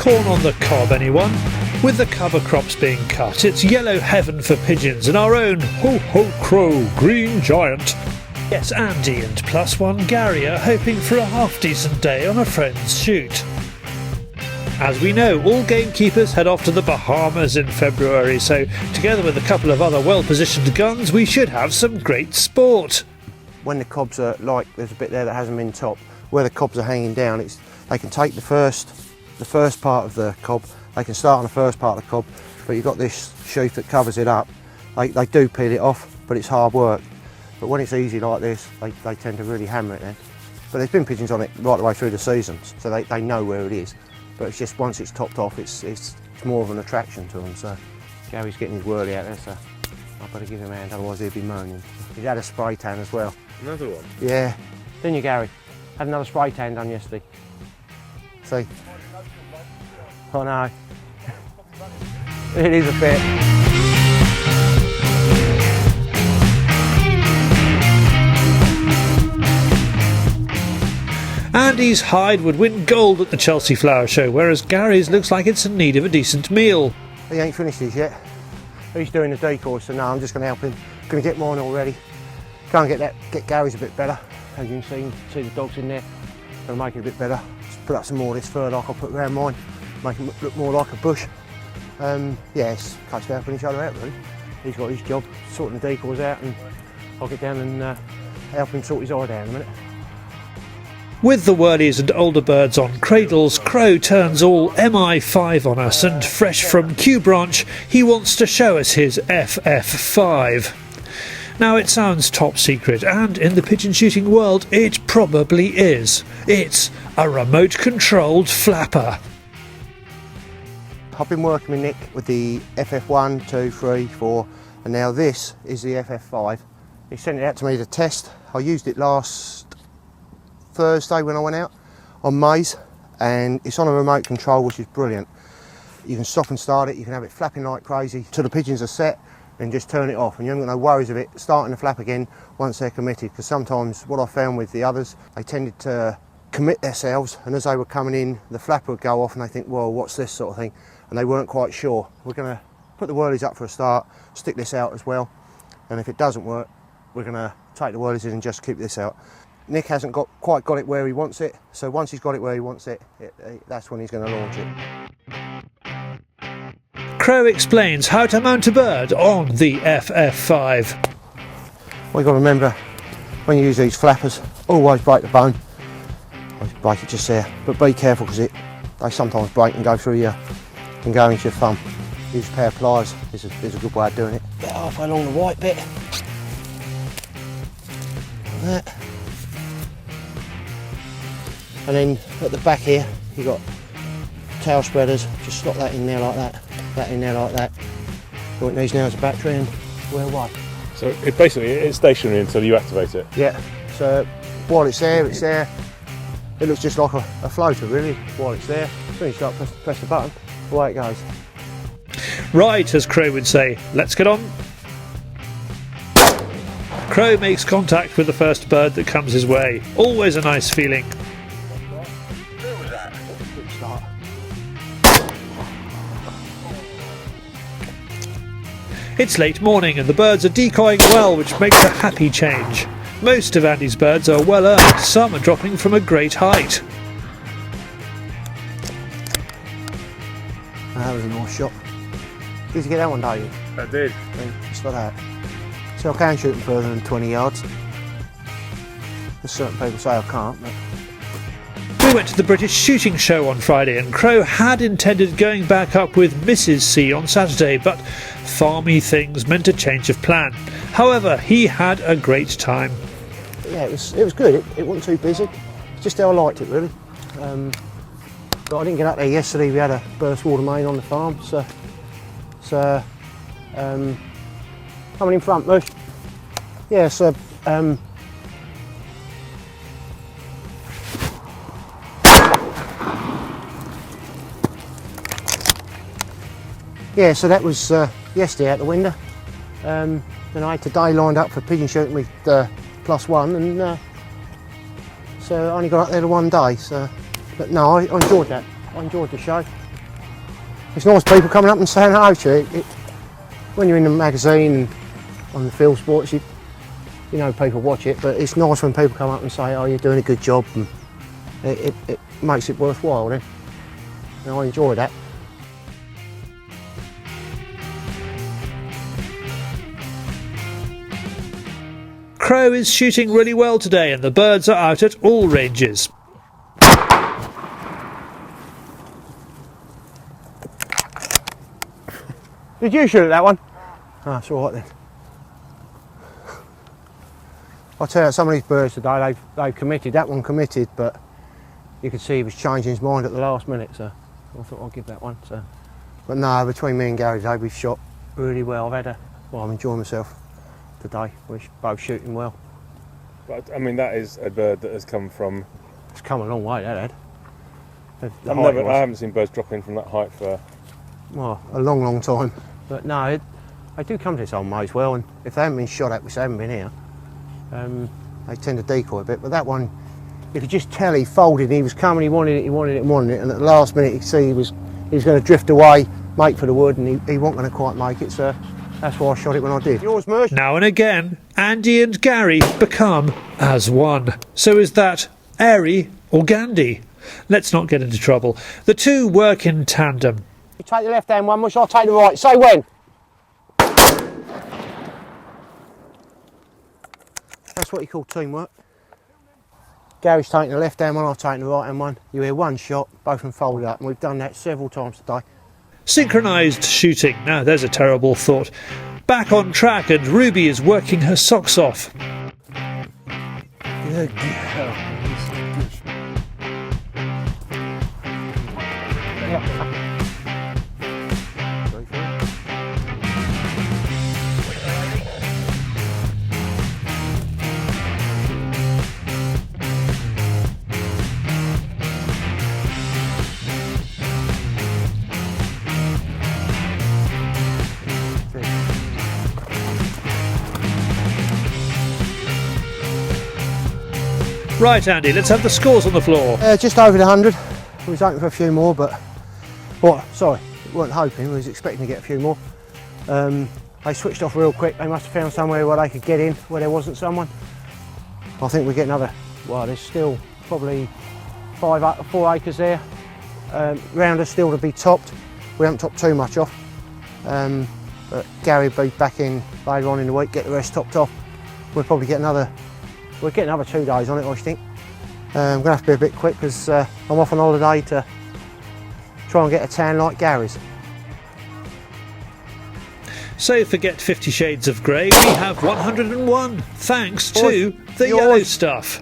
Corn on the cob, anyone? With the cover crops being cut, it's yellow heaven for pigeons and our own ho-ho crow green giant. Yes, Andy and +1 Gary are hoping for a half-decent day on a friend's shoot. As we know, all gamekeepers head off to the Bahamas in February, so together with a couple of other well-positioned guns, we should have some great sport. When the cobs are like, there's a bit there that hasn't been topped, where the cobs are hanging down, they can take the first part of the cob, they can start on the first part of the cob, but you've got this sheath that covers it up. They do peel it off, but it's hard work. But when it's easy like this, they tend to really hammer it then. But there's been pigeons on it right the way through the seasons, so they know where it is. But it's just once it's topped off, it's more of an attraction to them. So Gary's getting his whirly out there, so I've got to give him a hand, otherwise he'll be moaning. He's had a spray tan as well. Another one? Yeah. Didn't you, Gary? Had another spray tan done yesterday. See? Oh no. It is a bit. Andy's hide would win gold at the Chelsea Flower Show, whereas Gary's looks like it's in need of a decent meal. He ain't finished his yet. He's doing the decoys, so no, I'm just going to help him. Going to get mine already. Try and get Gary's a bit better. As you can see the dogs in there. Going to make it a bit better. Just put up some more of this fur like I put around mine. Make him look more like a bush. Yeah, it's a case of helping each other out really. He's got his job, sorting the decoys out, and I'll get down and help him sort his eye down in a minute. With the whirlies and older birds on cradles, Crow turns all MI5 on us, and fresh from Q Branch, he wants to show us his FF5. Now it sounds top secret, and in the pigeon shooting world it probably is. It's a remote controlled flapper. I've been working with Nick with the FF1, 2, 3, 4, and now this is the FF5. He sent it out to me to test. I used it last Thursday when I went out on maize, and it's on a remote control, which is brilliant. You can stop and start it, you can have it flapping like crazy till the pigeons are set, and just turn it off, and you haven't got no worries of it starting to flap again once they're committed. Because sometimes what I found with the others, they tended to commit themselves, and as they were coming in, the flapper would go off and they think, well, what's this sort of thing, and they weren't quite sure. We're going to put the whirlies up for a start, stick this out as well, and if it doesn't work, we're going to take the whirlies in and just keep this out. Nick hasn't quite got it where he wants it, so once he's got it where he wants it, that's when he's going to launch it. Crow explains how to mount a bird on the FF5. What you've got to remember, when you use these flappers, always break the bone. Always break it just there, but be careful because they sometimes break and go through your, and go into your thumb. Use a pair of pliers is a good way of doing it. About halfway along the white bit. Like that. And then at the back here, you've got tail spreaders. Just slot that in there like that in there like that. All it needs now is a battery and we're away. So it's stationary until you activate it? Yeah, so while it's there, it looks just like a floater really, while it's there. As soon as you start press the button, away it goes. Right, as Crow would say, let's get on. Crow makes contact with the first bird that comes his way. Always a nice feeling. It's late morning and the birds are decoying well, which makes a happy change. Most of Andy's birds are well earned, some are dropping from a great height. That was a nice shot. Did you get that one, don't you? I did. Just like that. So I can shoot them further than 20 yards. There's certain people say I can't, but... We went to the British Shooting Show on Friday and Crow had intended going back up with Mrs. C on Saturday, but farmy things meant a change of plan. However, he had a great time. Yeah, it was good. It wasn't too busy. It's just how I liked it, really. But I didn't get up there yesterday. We had a burst water main on the farm, so coming in front, Mush. Yeah, so yeah, so that was yesterday out the window. Then I had today lined up for pigeon shooting with +1, and so I only got up there the one day. So, but no, I enjoyed that. I enjoyed the show. it's nice people coming up and saying hello to you. When you're in the magazine and on the Fieldsports, you know people watch it, but it's nice when people come up and say, oh, you're doing a good job, and it makes it worthwhile then. And I enjoy that. Crow is shooting really well today and the birds are out at all ranges. Did you shoot at that one? Oh, that's all right then. I'll tell you, some of these birds today, they've committed. That one committed, but you could see he was changing his mind at the last minute, so I thought I'll give that one. So, but no, between me and Gary today, we've shot really well. I'm enjoying myself today. We're both shooting well. But I mean, that is a bird that has come from. It's come a long way, that had. I haven't seen birds drop in from that height for. Well, a long time. But no, they do come to this old maze well, and if they haven't been shot at, which they haven't been here, they tend to decoy a bit. But that one, you could just tell he folded. He was coming. He wanted it. And at the last minute, you could see he was going to drift away, make for the wood, and he wasn't going to quite make it. So that's why I shot it when I did. Yours, Mersh? Now and again, Andy and Gary become as one. So is that Airy or Gandhi? Let's not get into trouble. The two work in tandem. You take the left-hand one, Mush, I'll take the right. Say when. That's what you call teamwork. Gary's taking the left-hand one, I've taken the right-hand one. You hear one shot, both of them folded up, and we've done that several times today. Synchronised shooting. Now there's a terrible thought. Back on track and Ruby is working her socks off. Good girl. Right, Andy, let's have the scores on the floor. Just over the 100. We was hoping for a few more, but we weren't hoping. We was expecting to get a few more. They switched off real quick. They must have found somewhere where they could get in, where there wasn't someone. I think we get another. Well, there's still probably 4 acres there. Rounder still to be topped. We haven't topped too much off. But Gary will be back in later on in the week, get the rest topped off. We'll probably get another. We'll get another 2 days on it, I think. I'm going to have to be a bit quick because I'm off on holiday to try and get a tan like Gary's. So forget 50 Shades of Grey, we have 101, thanks to the yellow stuff.